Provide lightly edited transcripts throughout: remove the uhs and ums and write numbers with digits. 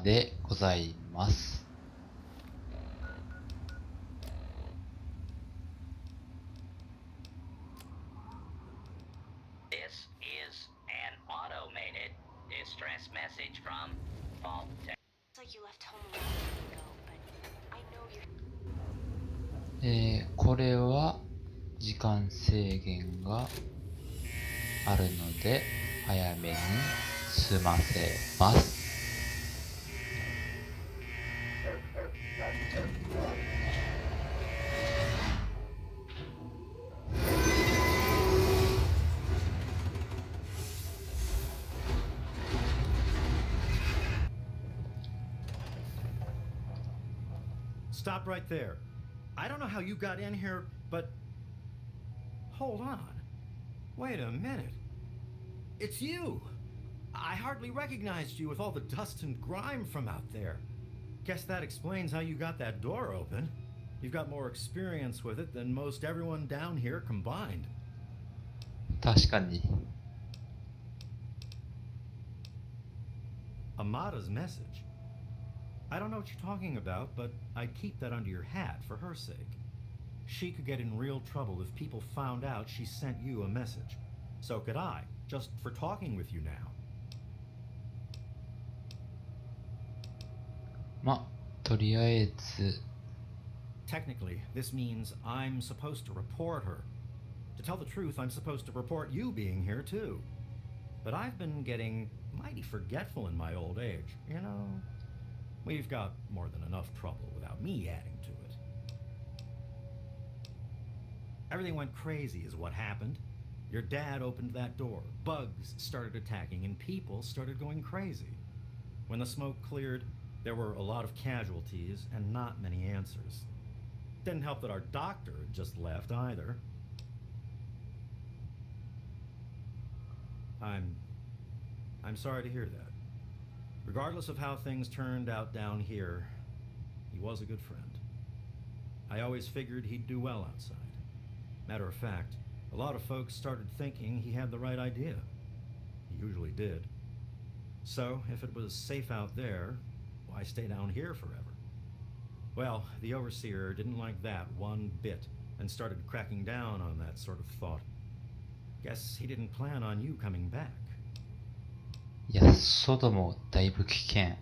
でございます。This is an automated distress message from Fallout3. It's like you left home a long time ago, but I know you're. これは時間制限があるので早めに済ませます。Stop right there. I don't know how you got in here, but... Hold on. Wait a minute. It's you! I hardly recognized you with all the dust and grime from out there. Guess that explains how you got that door open. You've got more experience with it than most everyone down here combined. 確かに。Amada's message. I don't know what you're talking about, but I'd keep that under your hat for her sake. She could get in real trouble if people found out she sent you a message. So could I, just for talking with you now. とりあえず Technically, this means I'm supposed to report her. To tell the truth, I'm supposed to report you being here too. But I've been getting mighty forgetful in my old age, you know. We've got more than enough trouble without me adding to it. Everything went crazy is what happened. Your dad opened that door, bugs started attacking, and people started going crazy. When the smoke cleared, there were a lot of casualties and not many answers. Didn't help that our doctor had just left either. I'm sorry to hear that. Regardless of how things turned out down here, he was a good friend. I always figured he'd do well outside. Matter of fact, a lot of folks started thinking he had the right idea. He usually did. So, if it was safe out there, why stay down here forever? Well, the overseer didn't like that one bit and started cracking down on that sort of thought. Guess he didn't plan on you coming back. いや、外もだいぶ危険。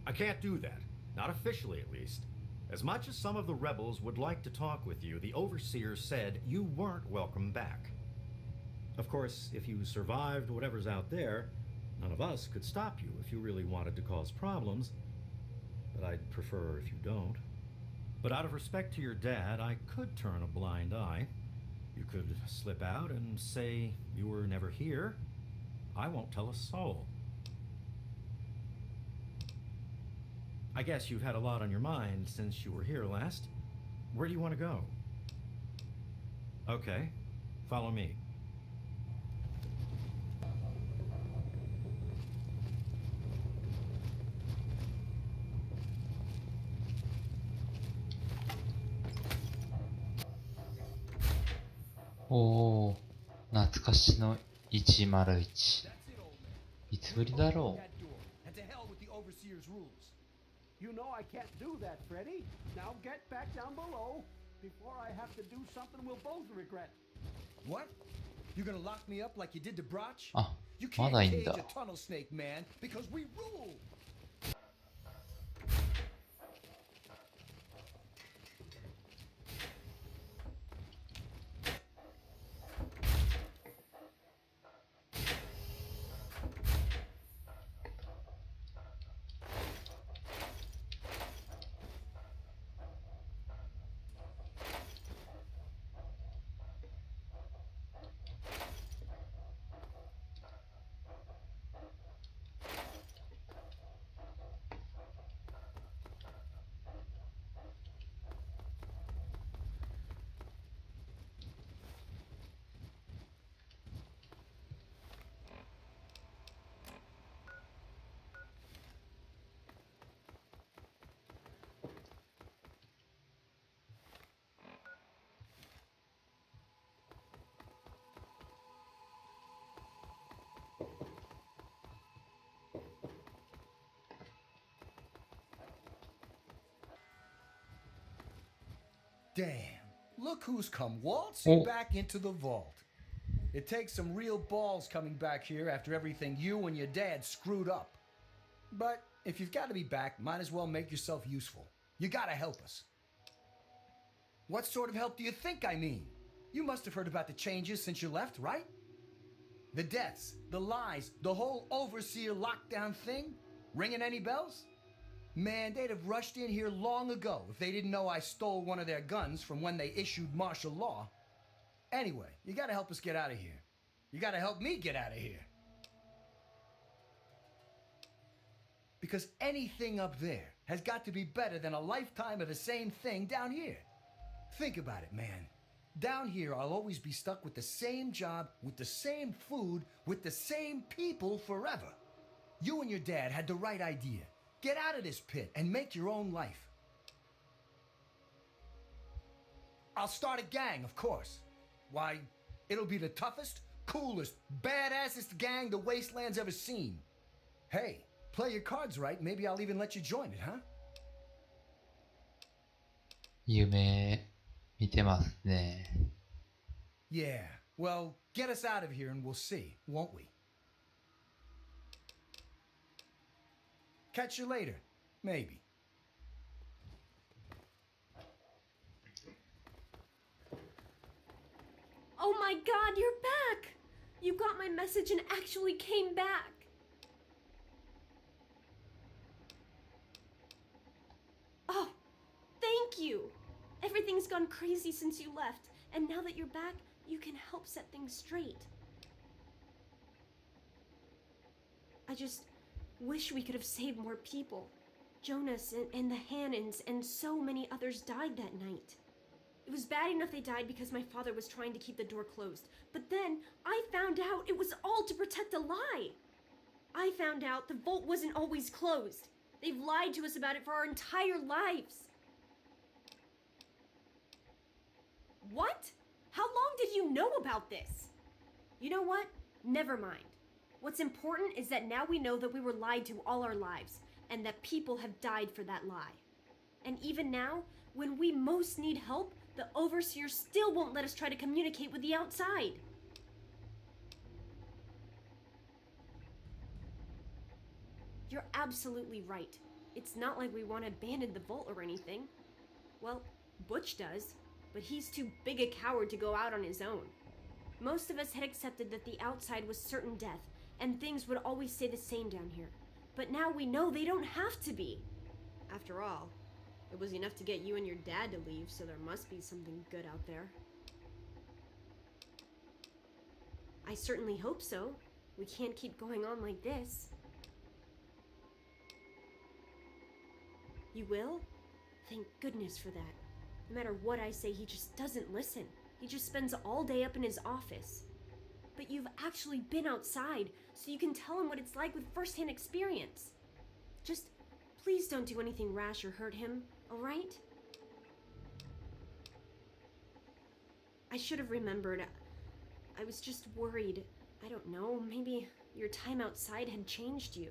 I can't do that. Not officially, at least. As much as some of the rebels would like to talk with you, the Overseer said you weren't welcome back. Of course, if you survived whatever's out there, none of us could stop you if you really wanted to cause problems. But I'd prefer if you don't. But out of respect to your dad, I could turn a blind eye. You could slip out and say you were never here. I won't tell a soul. I guess you've had a lot on your mind since you were here last. Where do you want to go? Okay, follow me.おー、懐かしの101。いつぶりだろう。You know I can't do that, Freddy. Now get back down below before I have to do something we'll both regret. What? You're gonna lock me up like you did to Broch? あ、You ま can't だいいん cage だ。 a tunnel snake, man, because we rule. Damn. Look who's come waltzing Oh. back into the vault. It takes some real balls coming back here after everything you and your dad screwed up. But if you've got to be back, might as well make yourself useful. You gotta help us. What sort of help do you think I mean? You must have heard about the changes since you left, right? The deaths, the lies, the whole overseer lockdown thing? Ringing any bells? Man, they'd have rushed in here long ago if they didn't know I stole one of their guns from when they issued martial law. Anyway, you gotta help us get out of here. You gotta help me get out of here. Because anything up there has got to be better than a lifetime of the same thing down here. Think about it, man. Down here, I'll always be stuck with the same job, with the same food, with the same people forever. You and your dad had the right idea. Get out of this pit and make your own life. I'll start a gang, of course. Why, it'll be the toughest, coolest, badassest gang the Wasteland's ever seen. Hey, play your cards right, maybe I'll even let you join it, huh? 夢見てますね。 Yeah, well, get us out of here and we'll see, won't we? Catch you later, maybe. Oh my god, you're back! You got my message and actually came back. Oh, thank you. Everything's gone crazy since you left, and now that you're back, you can help set things straight. I just wish we could have saved more people. Jonas and the Hannons and so many others died that night. It was bad enough they died because my father was trying to keep the door closed. But then I found out it was all to protect a lie. I found out the vault wasn't always closed. They've lied to us about it for our entire lives. What? How long did you know about this? You know what? Never mind. What's important is that now we know that we were lied to all our lives, and that people have died for that lie. And even now, when we most need help, the Overseer still won't let us try to communicate with the outside. You're absolutely right. It's not like we want to abandon the vault or anything. Well, Butch does, but he's too big a coward to go out on his own. Most of us had accepted that the outside was certain death, and things would always stay the same down here. But now we know they don't have to be. After all, it was enough to get you and your dad to leave, so there must be something good out there. I certainly hope so. We can't keep going on like this. You will? Thank goodness for that. No matter what I say, he just doesn't listen. He just spends all day up in his office. But you've actually been outside, so you can tell him what it's like with first-hand experience. Just please don't do anything rash or hurt him, alright? I should have remembered. I was just worried. I don't know, maybe your time outside had changed you.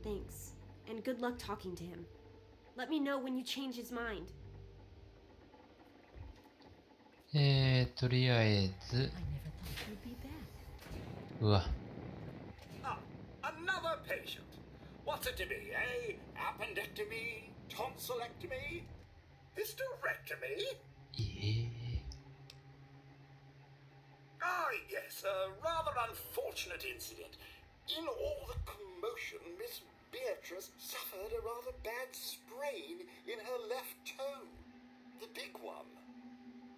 Thanks, and good luck talking to him. Let me know when you change his mind. とりあえず、うわ、 Ah, another patient. What's it to be, eh? Appendectomy? Tonsillectomy? Hysterectomy? Ah, yes, a rather unfortunate incident. In all the commotion, Miss Beatrice suffered a rather bad sprain in her left toe. The big one.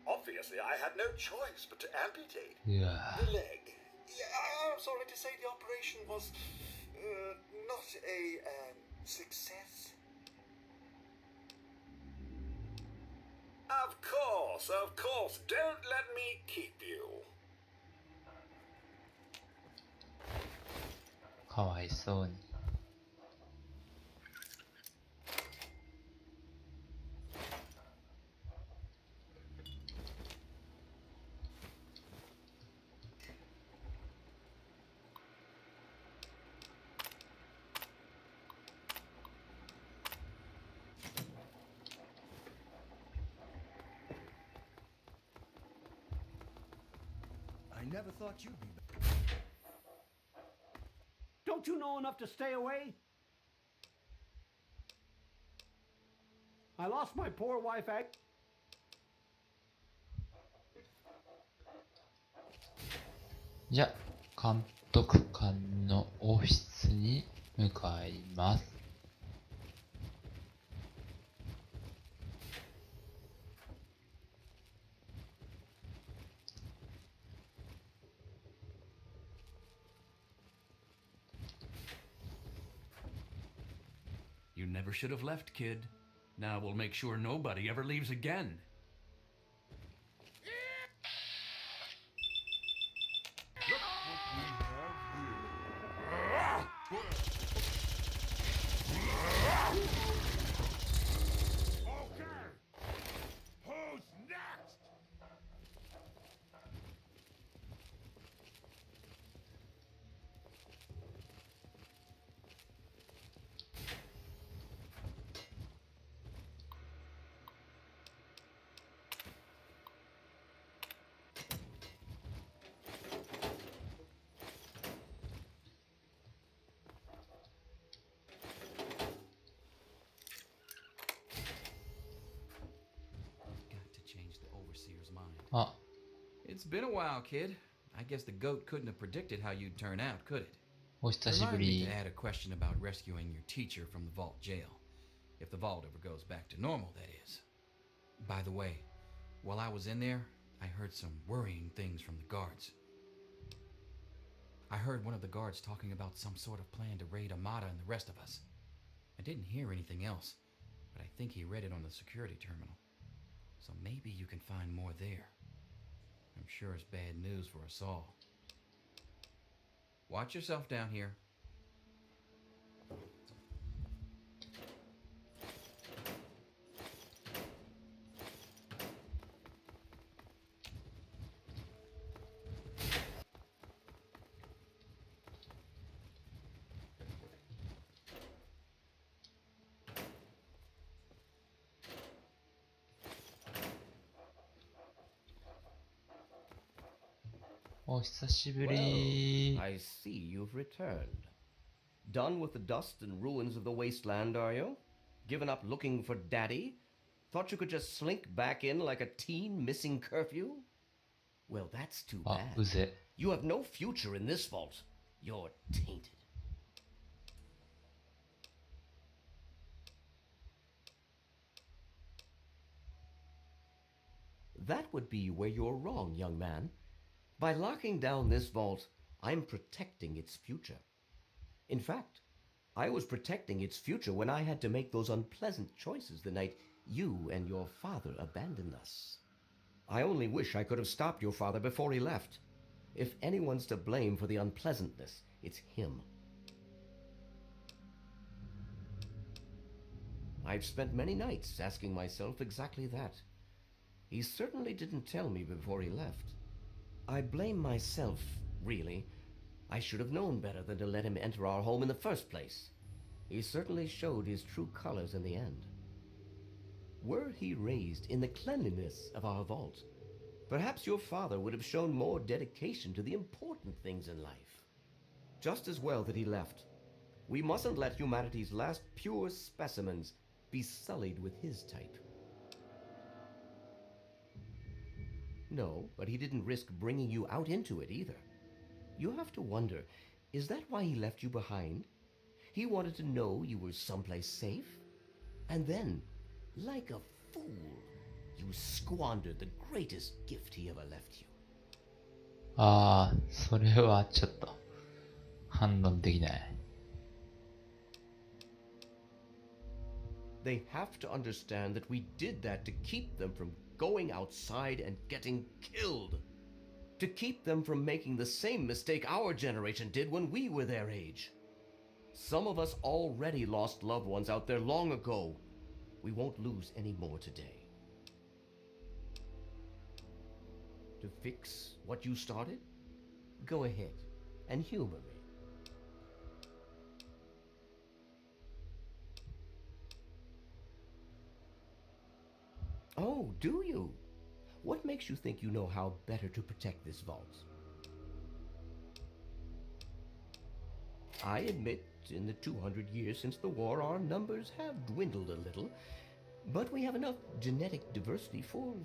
Obviously, I had no choice but to amputate うわ、 the leg. Yeah, I'm sorry to say the operation was not a success. Of course. Don't let me keep you. かわいそうに。never thought you'd be back. Don't you know enough to stay away? I lost my poor wife act. じゃあ、監督官のオフィスに向かいます。You never should have left, kid. Now we'll make sure nobody ever leaves again. Ah. It's been a while, kid. I guess the goat couldn't have predicted how you'd turn out, could it? お久しぶ Remind me り to。add a question about rescuing your teacher from the vault jail. If the vault ever goes back to normal, that is. By the way, while I was in there, I heard some worrying things from the guards. I heard one of the guards talking about some sort of plan to raid Amada and the rest of us. I didn't hear anything else, but I think he read it on the security terminal. So maybe you can find more there. I'm sure it's bad news for us all. Watch yourself down here. お久しぶり。 Well, I see you've returned. Done with the dust and ruins of the wasteland, are you? Given up looking for Daddy? Thought you could just slink back in like a teen missing curfew? Well, that's too あ、 bad. うぜ。 You have no future in this vault. You're tainted. That would be where you're wrong, young man. By locking down this vault, I'm protecting its future. In fact, I was protecting its future when I had to make those unpleasant choices the night you and your father abandoned us. I only wish I could have stopped your father before he left. If anyone's to blame for the unpleasantness, it's him. I've spent many nights asking myself exactly that. He certainly didn't tell me before he left. I blame myself, really. I should have known better than to let him enter our home in the first place. He certainly showed his true colors in the end. Were he raised in the cleanliness of our vault, perhaps your father would have shown more dedication to the important things in life. Just as well that he left. We mustn't let humanity's last pure specimens be sullied with his type. No, but he didn't risk bringing you out into it either. You have to wonder, is that why he left you behind? He wanted to know you were someplace safe? And then, like a fool, you squandered the greatest gift he ever left you. ああ、それはちょっと反論できない。They have to understand that we did that to keep them from going outside and getting killed. To keep them from making the same mistake our generation did when we were their age. Some of us already lost loved ones out there long ago. We won't lose any more today. To fix what you started? Go ahead and humor me. Oh, do you? What makes you think you know how better to protect this vault? I admit, in the 200 years since the war, our numbers have dwindled a little, but we have enough genetic diversity for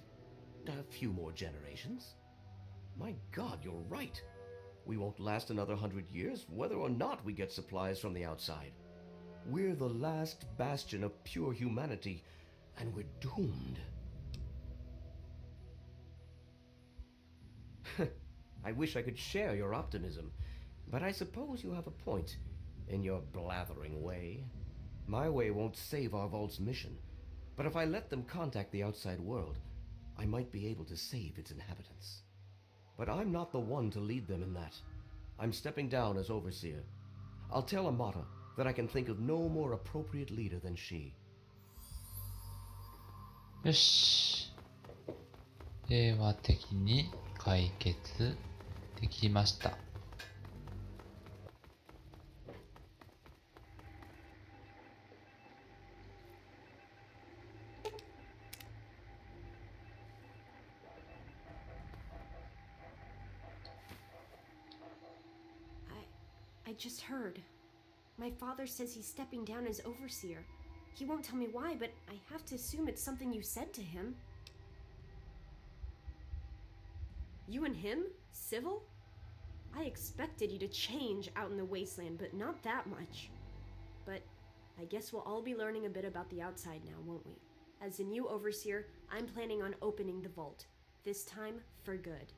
a few more generations. My God, you're right. We won't last another 100 years, whether or not we get supplies from the outside. We're the last bastion of pure humanity, and we're doomed. I wish I could share your optimism, but I suppose you have a point in your blathering way. My way won't save our vault's mission, but if I let them contact the outside world, I might be able to save its inhabitants. But I'm not the one to lead them in that. I'm stepping down as overseer. I'll tell Amata that I can think of no more appropriate leader than she. よし。平和的に解決できました。I just heard. My father says he's stepping down as overseer. He won't tell me why, but I have to assume it's something you said to him. You and him? Civil? I expected you to change out in the wasteland, but not that much. But I guess we'll all be learning a bit about the outside now, won't we? As the new overseer, I'm planning on opening the vault. This time, for good.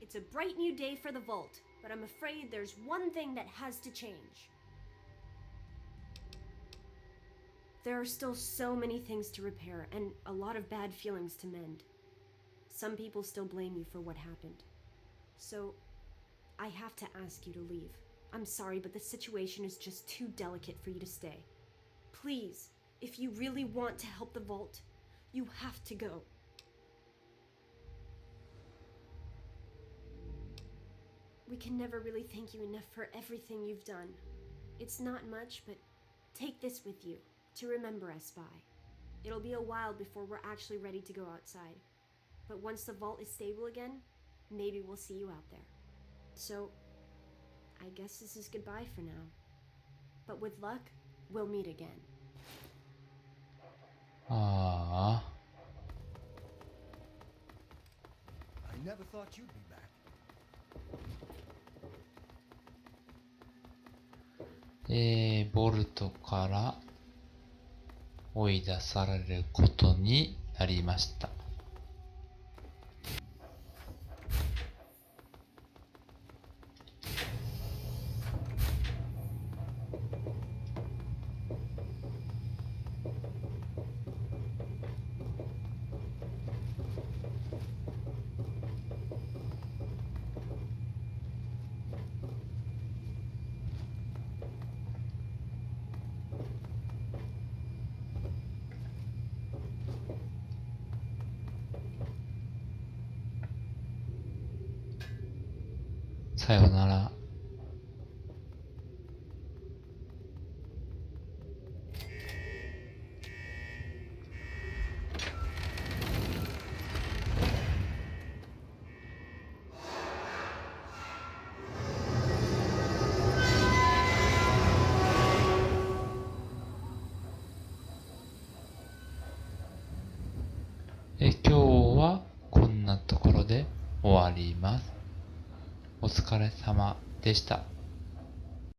It's a bright new day for the vault, but I'm afraid there's one thing that has to change. There are still so many things to repair, and a lot of bad feelings to mend. Some people still blame you for what happened. So, I have to ask you to leave. I'm sorry, but the situation is just too delicate for you to stay. Please, if you really want to help the vault, you have to go. We can never really thank you enough for everything you've done. It's not much, but take this with you to remember us by. It'll be a while before we're actually ready to go outside. But once the vault is stable again, maybe we'll see you out there. So, I guess this is goodbye for now. But with luck, we'll meet again. ああ。 I never thought you'd be back. ボルトから追い出されることになりました。さよなら。今日はこんなところで終わります。お疲れ様でした。